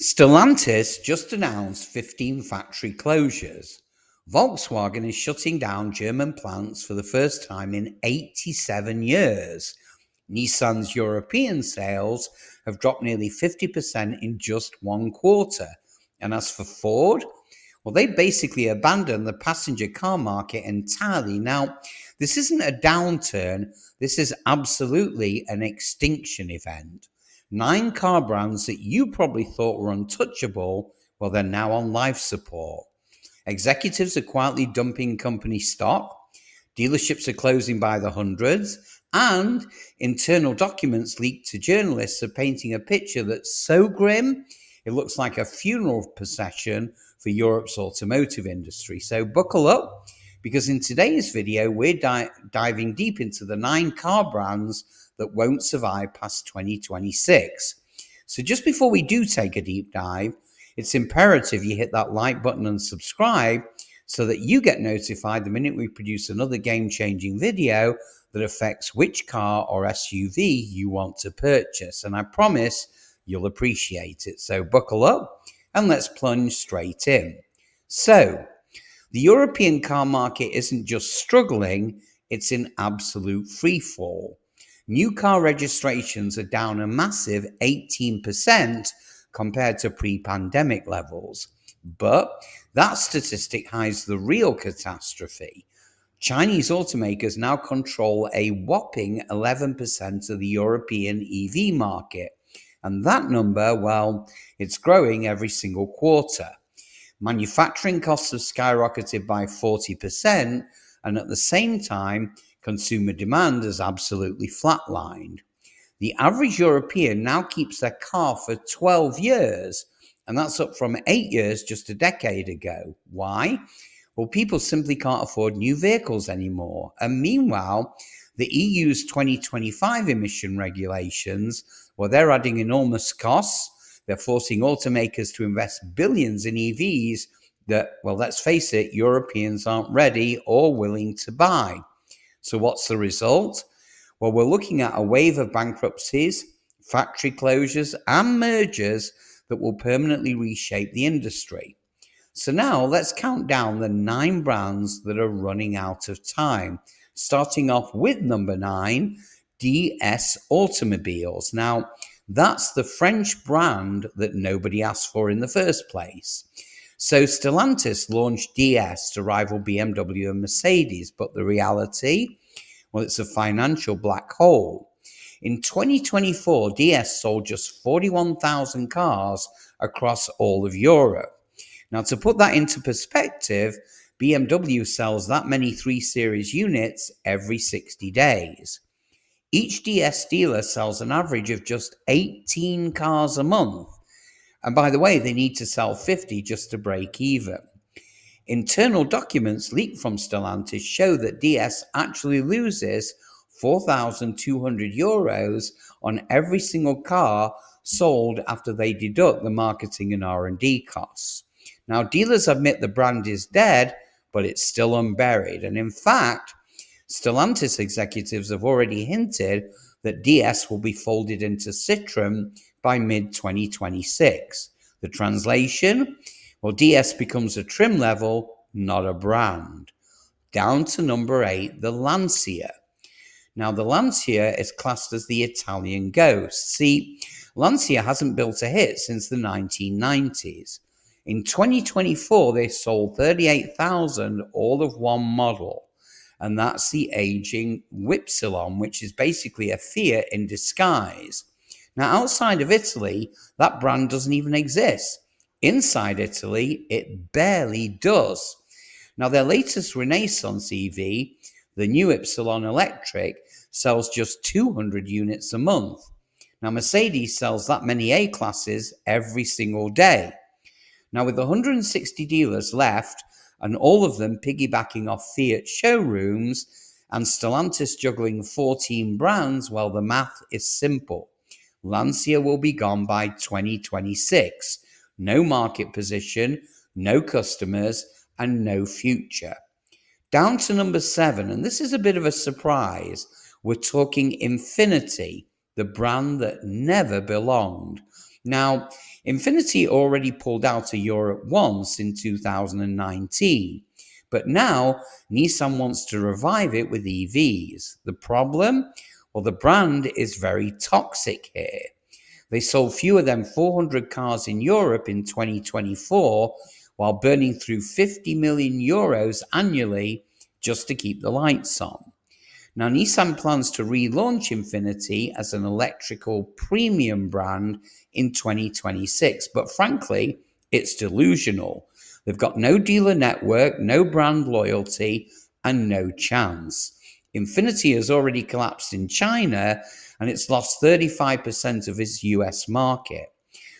Stellantis just announced 15 factory closures. Volkswagen is shutting down German plants for the first time in 87 years. Nissan's European sales have dropped nearly 50% in just one quarter. And as for Ford, well, they basically abandoned the passenger car market entirely. Now, this isn't a downturn, this is absolutely an extinction event. 9 car brands that you probably thought were untouchable, well, they're now on life support. Executives are quietly dumping company stock, dealerships are closing by the hundreds, and internal documents leaked to journalists are painting a picture that's so grim, it looks like a funeral procession for Europe's automotive industry. So buckle up, because in today's video, we're diving deep into the 9 car brands that won't survive past 2026. So just before we do take a deep dive, it's imperative you hit that like button and subscribe so that you get notified the minute we produce another game-changing video that affects which car or SUV you want to purchase. And I promise you'll appreciate it. So buckle up and let's plunge straight in. So, the European car market isn't just struggling, it's in absolute freefall. New car registrations are down a massive 18% compared to pre-pandemic levels. But that statistic hides the real catastrophe. Chinese automakers now control a whopping 11% of the European EV market. And that number, well, it's growing every single quarter. Manufacturing costs have skyrocketed by 40%, and at the same time, consumer demand has absolutely flatlined. The average European now keeps their car for 12 years, and that's up from 8 years just a decade ago. Why? Well, people simply can't afford new vehicles anymore. And meanwhile, the EU's 2025 emission regulations, well, they're adding enormous costs. They're forcing automakers to invest billions in EVs that, well, let's face it, Europeans aren't ready or willing to buy. So what's the result? Well, we're looking at a wave of bankruptcies, factory closures, and mergers that will permanently reshape the industry. So now let's count down the 9 brands that are running out of time, starting off with number 9, DS Automobiles. Now, that's the French brand that nobody asked for in the first place. So Stellantis launched DS to rival BMW and Mercedes, but the reality, well, it's a financial black hole. In 2024, DS sold just 41,000 cars across all of Europe. Now, to put that into perspective, BMW sells that many 3 Series units every 60 days. Each DS dealer sells an average of just 18 cars a month. And by the way, they need to sell 50 just to break even. Internal documents leaked from Stellantis show that DS actually loses €4,200 on every single car sold after they deduct the marketing and R&D costs. Now, dealers admit the brand is dead, but it's still unburied. And in fact, Stellantis executives have already hinted that DS will be folded into Citroën by mid-2026. The translation? Well, DS becomes a trim level, not a brand. Down to number 8, the Lancia. Now, the Lancia is classed as the Italian ghost. See, Lancia hasn't built a hit since the 1990s. In 2024, they sold 38,000, all of one model. And that's the aging Ypsilon, which is basically a Fiat in disguise. Now, outside of Italy, that brand doesn't even exist. Inside Italy, it barely does. Now, their latest Renaissance EV, the new Ypsilon Electric, sells just 200 units a month. Now, Mercedes sells that many A-classes every single day. Now, with 160 dealers left, and all of them piggybacking off Fiat showrooms, and Stellantis juggling 14 brands, well, the math is simple. Lancia will be gone by 2026. No market position, no customers, and no future. Down to number 7, and this is a bit of a surprise. We're talking Infiniti, the brand that never belonged. Now, Infiniti already pulled out of Europe once in 2019, but now Nissan wants to revive it with EVs. The problem? Well, the brand is very toxic here. They sold fewer than 400 cars in Europe in 2024, while burning through 50 million euros annually just to keep the lights on. Now, Nissan plans to relaunch Infiniti as an electrical premium brand in 2026, but frankly, it's delusional. They've got no dealer network, no brand loyalty, and no chance. Infiniti has already collapsed in China, and it's lost 35% of its US market.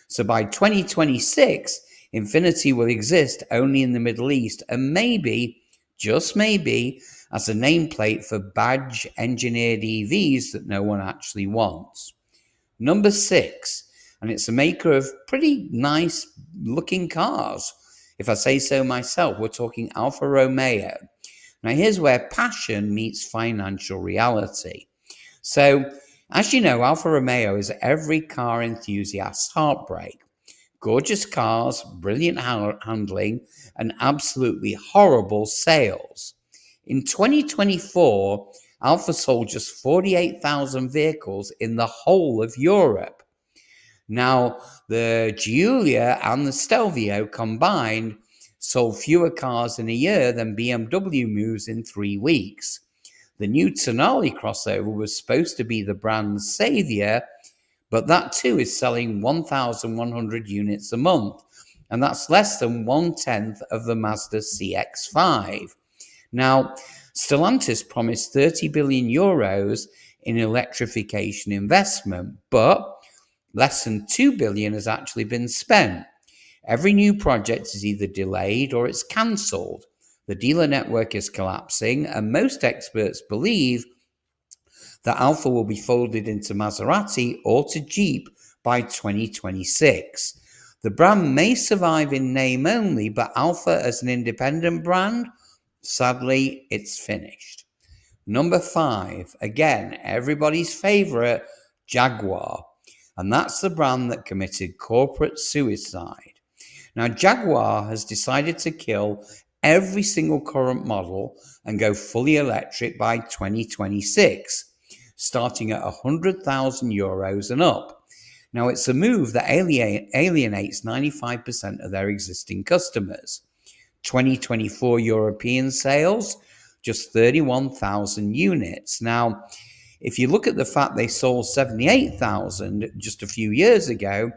So by 2026, Infiniti will exist only in the Middle East, and maybe, just maybe, as a nameplate for badge engineered EVs that no one actually wants. Number 6, and it's a maker of pretty nice looking cars. If I say so myself, we're talking Alfa Romeo. Now here's where passion meets financial reality. So, as you know, Alfa Romeo is every car enthusiast's heartbreak. Gorgeous cars, brilliant handling, and absolutely horrible sales. In 2024, Alfa sold just 48,000 vehicles in the whole of Europe. Now, the Giulia and the Stelvio combined sold fewer cars in a year than BMW moves in 3 weeks. The new Tonale crossover was supposed to be the brand's savior, but that too is selling 1,100 units a month, and that's less than 1/10 of the Mazda CX-5. Now, Stellantis promised 30 billion euros in electrification investment, but less than 2 billion has actually been spent. Every new project is either delayed or it's cancelled. The dealer network is collapsing, and most experts believe that Alfa will be folded into Maserati or to Jeep by 2026. The brand may survive in name only, but Alfa as an independent brand, sadly, it's finished. Number 5, again, everybody's favorite, Jaguar. And that's the brand that committed corporate suicide. Now, Jaguar has decided to kill every single current model and go fully electric by 2026, starting at 100,000 euros and up. Now, it's a move that alienates 95% of their existing customers. 2024 European sales, just 31,000 units. Now, if you look at the fact they sold 78,000 just a few years ago,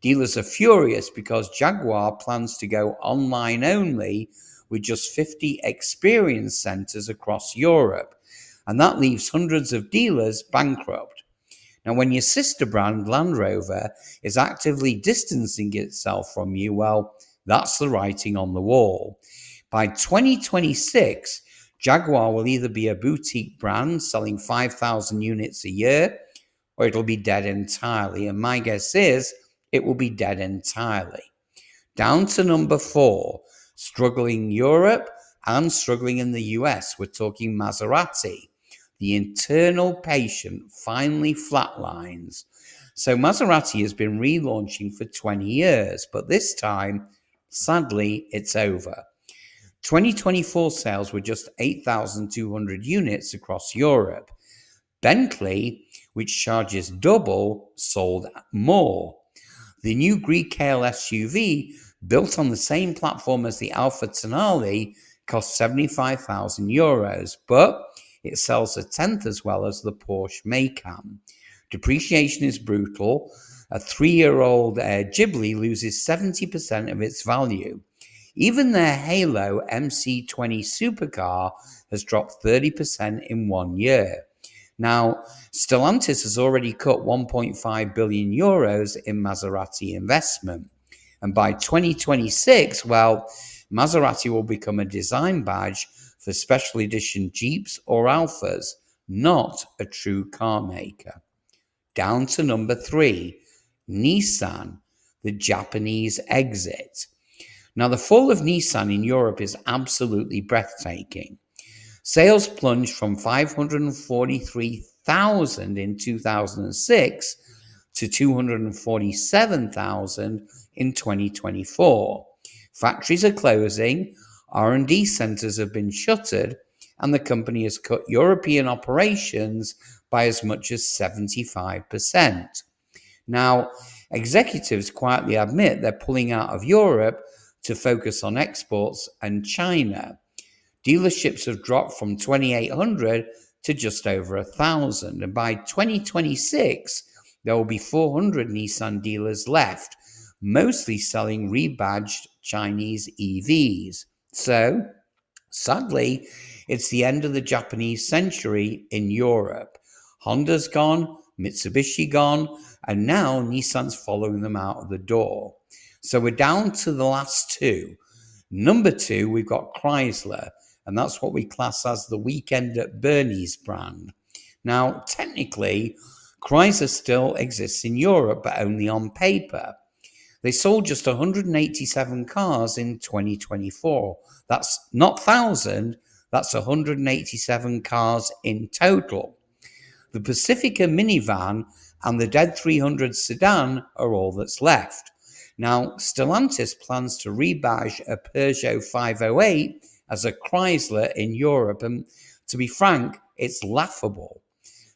dealers are furious because Jaguar plans to go online only with just 50 experience centers across Europe. And that leaves hundreds of dealers bankrupt. Now, when your sister brand, Land Rover, is actively distancing itself from you, well, that's the writing on the wall. By 2026, Jaguar will either be a boutique brand selling 5,000 units a year, or it'll be dead entirely. And my guess is it will be dead entirely. Down to number 4, struggling Europe and struggling in the US. We're talking Maserati. The internal patient finally flatlines. So Maserati has been relaunching for 20 years, but this time, sadly, it's over. 2024 sales were just 8,200 units across Europe. Bentley, which charges double, sold more. The new Greek Kale SUV, built on the same platform as the Alfa Tonale, costs 75,000 euros, but it sells a tenth as well as the Porsche Macan. Depreciation is brutal. A 3-year-old Ghibli loses 70% of its value. Even their Halo MC20 supercar has dropped 30% in 1 year. Now, Stellantis has already cut 1.5 billion euros in Maserati investment. And by 2026, well, Maserati will become a design badge for special edition Jeeps or Alfas, not a true car maker. Down to number 3, Nissan, the Japanese exit. Now, the fall of Nissan in Europe is absolutely breathtaking. Sales plunged from 543,000 in 2006 to 247,000 in 2024. Factories are closing, R&D centers have been shuttered, and the company has cut European operations by as much as 75%. Now, executives quietly admit they're pulling out of Europe to focus on exports and China. Dealerships have dropped from 2,800 to just over 1,000, and by 2026, there will be 400 Nissan dealers left, mostly selling rebadged Chinese EVs. So, sadly, it's the end of the Japanese century in Europe. Honda's gone, Mitsubishi gone, and now Nissan's following them out of the door. So we're down to the last two. Number two, we've got Chrysler, and that's what we class as the Weekend at Bernie's brand. Now, technically, Chrysler still exists in Europe, but only on paper. They sold just 187 cars in 2024. That's not 1,000, that's 187 cars in total. The Pacifica minivan and the Dead 300 sedan are all that's left. Now, Stellantis plans to rebadge a Peugeot 508 as a Chrysler in Europe, and to be frank, it's laughable.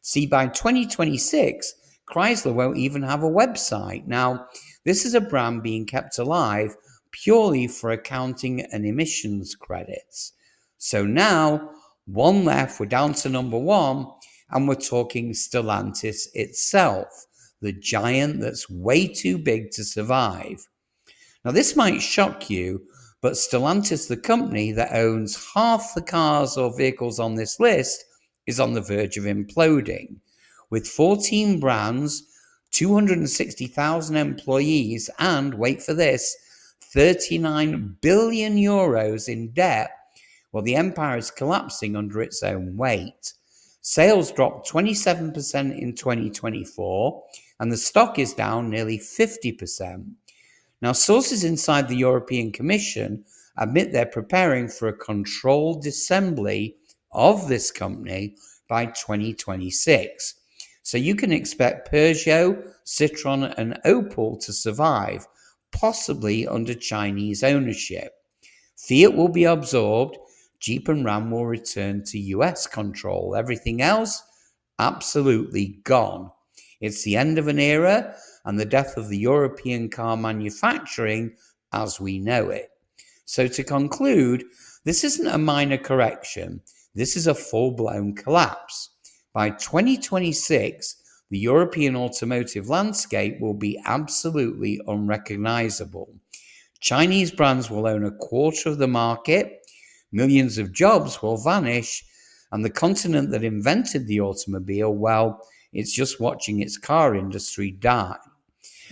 See, by 2026, Chrysler won't even have a website. Now, this is a brand being kept alive purely for accounting and emissions credits. So now, one left, we're down to number one, and we're talking Stellantis itself, the giant that's way too big to survive. Now, this might shock you, but Stellantis, the company that owns half the cars or vehicles on this list, is on the verge of imploding. With 14 brands, 260,000 employees, and, wait for this, 39 billion euros in debt, well, the empire is collapsing under its own weight. Sales dropped 27% in 2024, and the stock is down nearly 50%. Now, sources inside the European Commission admit they're preparing for a controlled assembly of this company by 2026. So you can expect Peugeot, Citroën, and Opel to survive, possibly under Chinese ownership. Fiat will be absorbed, Jeep and Ram will return to US control. Everything else, absolutely gone. It's the end of an era and the death of the European car manufacturing as we know it. So to conclude, this isn't a minor correction. This is a full-blown collapse. By 2026, the European automotive landscape will be absolutely unrecognizable. Chinese brands will own a quarter of the market, millions of jobs will vanish, and the continent that invented the automobile, well, it's just watching its car industry die.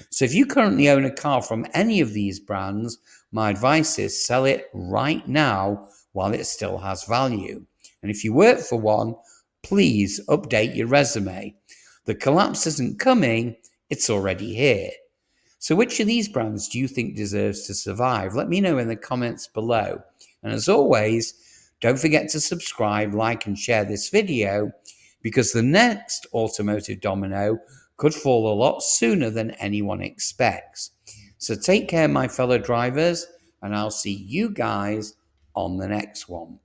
So if you currently own a car from any of these brands, my advice is sell it right now while it still has value. And if you work for one, please update your resume. The collapse isn't coming, it's already here. So which of these brands do you think deserves to survive? Let me know in the comments below. And as always, don't forget to subscribe, like, and share this video, because the next automotive domino could fall a lot sooner than anyone expects. So take care, my fellow drivers, and I'll see you guys on the next one.